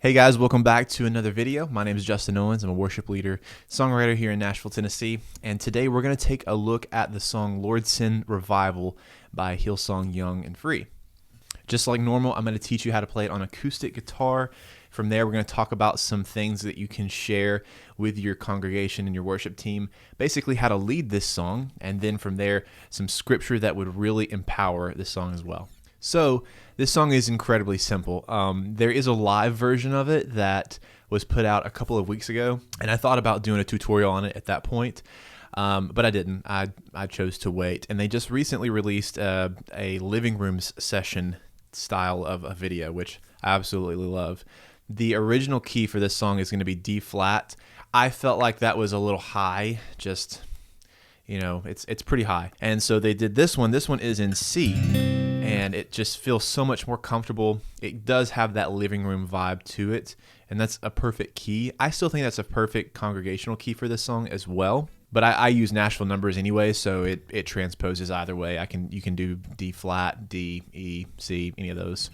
Hey guys, welcome back to another video. My name is Justin Owens. I'm a worship leader, songwriter here in Nashville, Tennessee. And today we're going to take a look at the song Lord Send Revival by Hillsong Y&F. Just like normal, I'm going to teach you how to play it on acoustic guitar. From there, we're going to talk about some things that you can share with your congregation and your worship team, basically how to lead this song, and then from there, some scripture that would really empower this song as well. So this song is incredibly simple. There is a live version of it that was put out a couple of weeks ago, and I thought about doing a tutorial on it at that point, but I didn't. I chose to wait, and they just recently released a living room session style of a video, which I absolutely love. The original key for this song is going to be D flat. I felt like that was a little high, just, you know, it's pretty high. And so they did this one. This one is in C, and it just feels so much more comfortable. It does have that living room vibe to it, and that's a perfect key. I still think that's a perfect congregational key for this song as well. But I use Nashville numbers anyway, so it transposes either way. You can do D flat, D, E, C, any of those.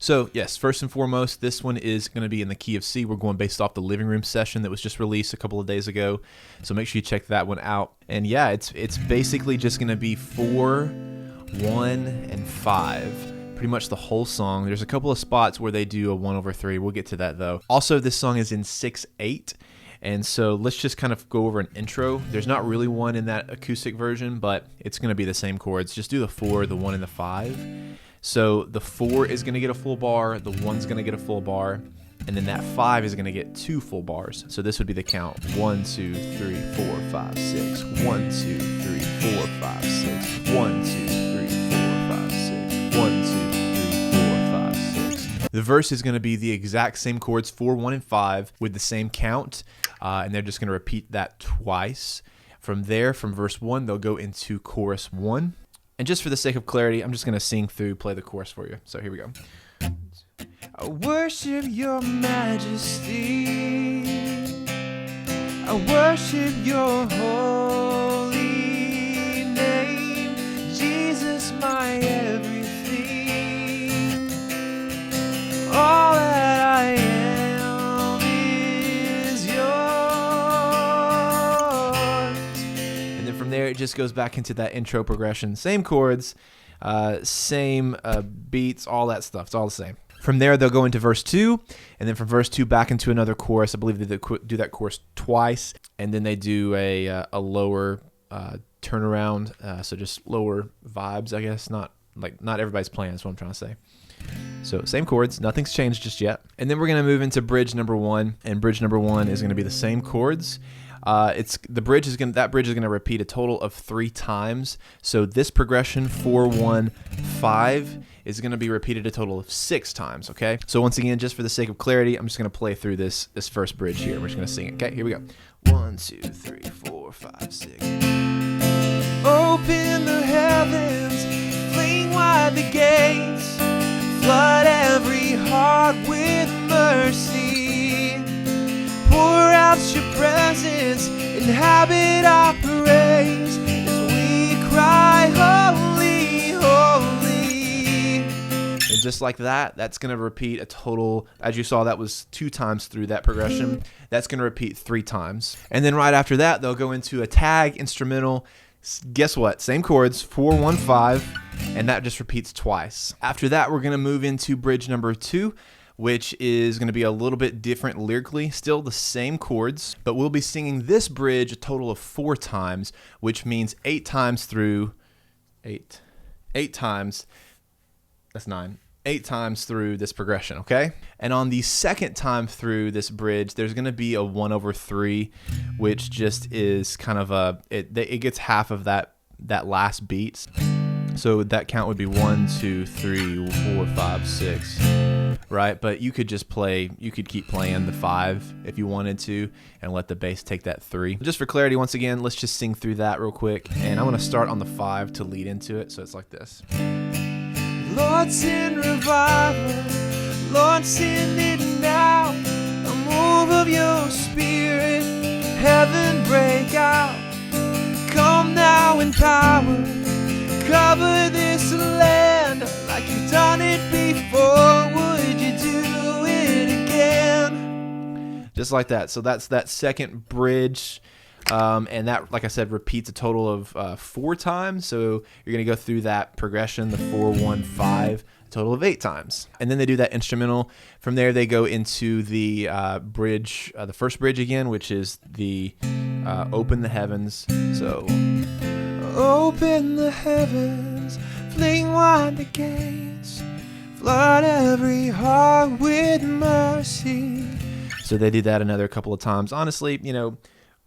So yes, first and foremost, this one is going to be in the key of C. We're going based off the living room session that was just released a couple of days ago. So make sure you check that one out. And yeah, it's basically just going to be 4, 1, and 5. Pretty much the whole song. There's a couple of spots where they do a 1/3. We'll get to that though. Also, this song is in 6/8. And so let's just kind of go over an intro. There's not really one in that acoustic version, but it's going to be the same chords. Just do the 4, the 1, and the 5. So the 4 is going to get a full bar, the 1's going to get a full bar, and then that 5 is going to get 2 full bars. So this would be the count: 1, 2, 3, 4, 5, 6. 1, 2, 3, 4, 5, 6. 1, 2, 3, 4, 5, 6. 1, 2, 3, 4, 5, 6. The verse is going to be the exact same chords, 4, 1, and 5, with the same count, and they're just going to repeat that twice. From there, from verse 1, they'll go into chorus 1. And just for the sake of clarity, I'm just going to sing through, play the chorus for you. So here we go. I worship your majesty. I worship your holy name. Jesus, my everything. All that I am is yours. And then from there, it just goes back into that intro progression. Same chords, same beats, all that stuff. It's all the same. From there, they'll go into verse 2, and then from verse 2 back into another chorus. I believe they do that chorus twice, and then they do a lower turnaround, so just lower vibes, I guess. Not everybody's playing, that's what I'm trying to say. So same chords, nothing's changed just yet. And then we're going to move into bridge number 1, and bridge number 1 is going to be the same chords. That bridge is going to repeat a total of 3 times. So this progression 4, 1, 5 is going to be repeated a total of 6 times. Okay. So once again, just for the sake of clarity, I'm just going to play through this first bridge here. We're just going to sing it. Okay. Here we go. 1, 2, 3, 4, 5, 6. Open the heavens, fling wide the gates, flood every heart with mercy. Pour out your presence, inhabit our praise, as we cry, holy, holy. And just like that, that's going to repeat a total, as you saw, that was 2 times through that progression. That's going to repeat 3 times. And then right after that, they'll go into a tag instrumental. Guess what? Same chords, 4, 1, 5, and that just repeats twice. After that, we're going to move into bridge number 2, which is going to be a little bit different lyrically, still the same chords, but we'll be singing this bridge a total of 4 times, which means 8 times through 8 times. That's 9. 8 times through this progression, okay? And on the second time through this bridge, there's going to be a 1/3, which just is kind of it gets half of that last beat. So that count would be 1, 2, 3, 4, 5, 6. Right, but you could keep playing the 5 if you wanted to and let the bass take that 3. Just for clarity, once again, let's just sing through that real quick. And I'm going to start on the 5 to lead into it. So it's like this. Lord, send revival. Lord, send it now. A move of your spirit. Heaven break out. Come now in power. Cover this land like you've done it before. Would you do it just like that. So that's that second bridge. And that, like I said, repeats a total of 4 times. So you're going to go through that progression, the 4, 1, 5, a total of 8 times. And then they do that instrumental. From there, they go into the bridge, the first bridge again, which is the open the heavens. So open the heavens, fling wide the gates, flood every heart with mercy. So they do that another couple of times. Honestly,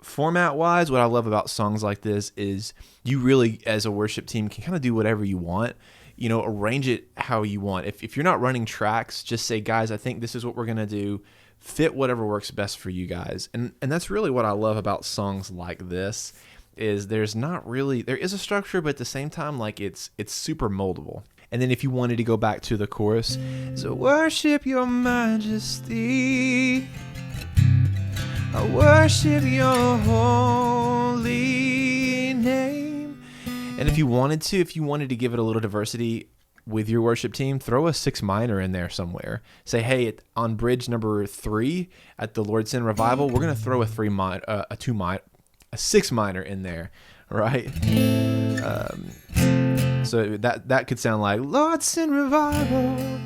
format wise, what I love about songs like this is you really, as a worship team, can kind of do whatever you want, arrange it how you want. If you're not running tracks, just say, guys, I think this is what we're going to do. Fit whatever works best for you guys. And that's really what I love about songs like this is there is a structure, but at the same time, like it's super moldable. And then if you wanted to go back to the chorus, so worship your majesty, I worship your holy name. And if you wanted to give it a little diversity with your worship team, throw a 6 minor in there somewhere. Say, hey, on bridge number 3 at the Lord Send Revival, we're going to throw a 6 minor in there, right? So that could sound like, Lord Send Revival,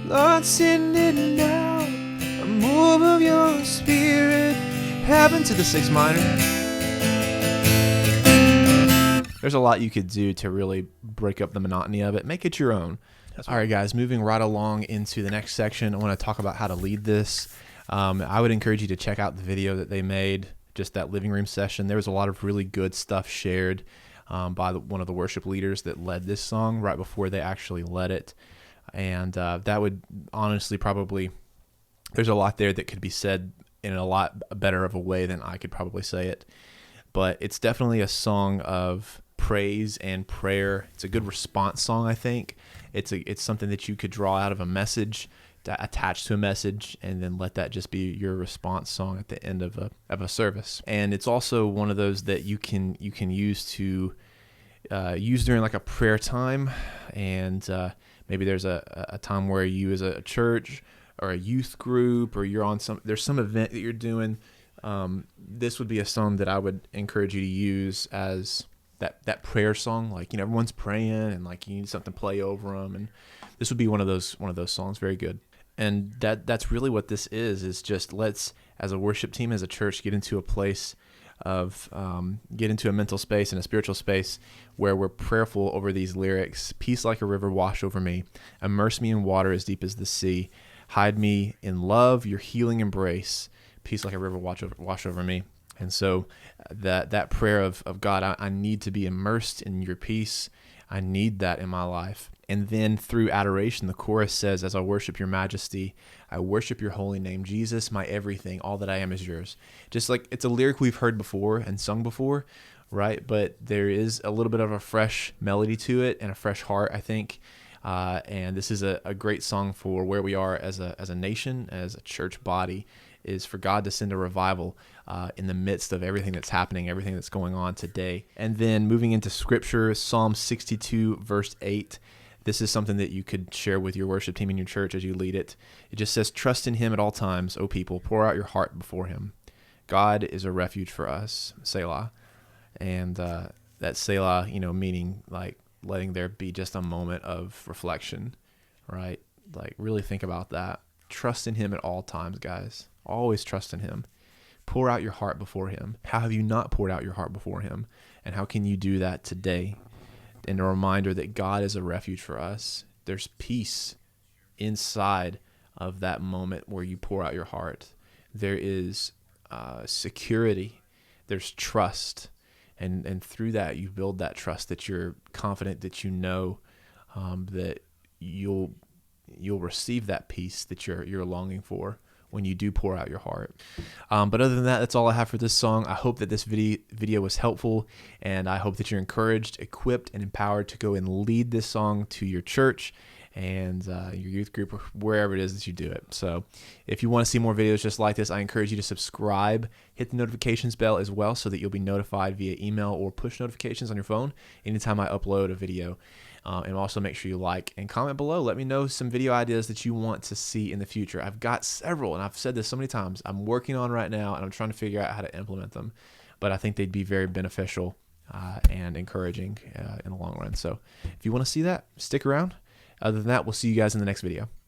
Lord send it now, a move of your spirit, happen to the 6 minor. There's a lot you could do to really break up the monotony of it. Make it your own. All right, guys, moving right along into the next section, I want to talk about how to lead this. I would encourage you to check out the video that they made, just that living room session. There was a lot of really good stuff shared by one of the worship leaders that led this song right before they actually led it. And that would honestly probably, there's a lot there that could be said in a lot better of a way than I could probably say it. But it's definitely a song of praise and prayer. It's a good response song, I think. It's something that you could draw out of a message, attach to a message, and then let that just be your response song at the end of a service. And it's also one of those that you can use to use during like a prayer time, and maybe there's a time where you as a church or a youth group, or there's some event that you're doing. This would be a song that I would encourage you to use as that prayer song. Like, everyone's praying and like you need something to play over them, and this would be one of those songs. Very good. And that's really what this is just let's, as a worship team, as a church, get into a place of get into a mental space and a spiritual space where we're prayerful over these lyrics. Peace like a river wash over me, immerse me in water as deep as the sea, hide me in love, your healing embrace, peace like a river wash over me. And so that prayer of God, I need to be immersed in your peace. I need that in my life. And then through adoration, the chorus says, as I worship your majesty, I worship your holy name. Jesus, my everything, all that I am is yours. Just like it's a lyric we've heard before and sung before, right? But there is a little bit of a fresh melody to it and a fresh heart, I think. And this is a great song for where we are as a nation, as a church body, is for God to send a revival in the midst of everything that's happening, everything that's going on today. And then moving into Scripture, Psalm 62, verse 8. This is something that you could share with your worship team in your church as you lead it. It just says, trust in him at all times, O people. Pour out your heart before him. God is a refuge for us, Selah. And that Selah, meaning like letting there be just a moment of reflection, right? Like really think about that. Trust in him at all times, guys. Always trust in him. Pour out your heart before him. How have you not poured out your heart before him? And how can you do that today? And a reminder that God is a refuge for us. There's peace inside of that moment where you pour out your heart. There is security. There's trust. And through that, you build that trust that you're confident that that you'll receive that peace that you're longing for when you do pour out your heart. But other than that, that's all I have for this song. I hope that this video was helpful, and I hope that you're encouraged, equipped, and empowered to go and lead this song to your church and your youth group or wherever it is that you do it. So if you want to see more videos just like this, I encourage you to subscribe, hit the notifications bell as well so that you'll be notified via email or push notifications on your phone anytime I upload a video. And also make sure you like and comment below. Let me know some video ideas that you want to see in the future. I've got several, and I've said this so many times, I'm working on right now, and I'm trying to figure out how to implement them. But I think they'd be very beneficial and encouraging in the long run. So if you want to see that, stick around. Other than that, we'll see you guys in the next video.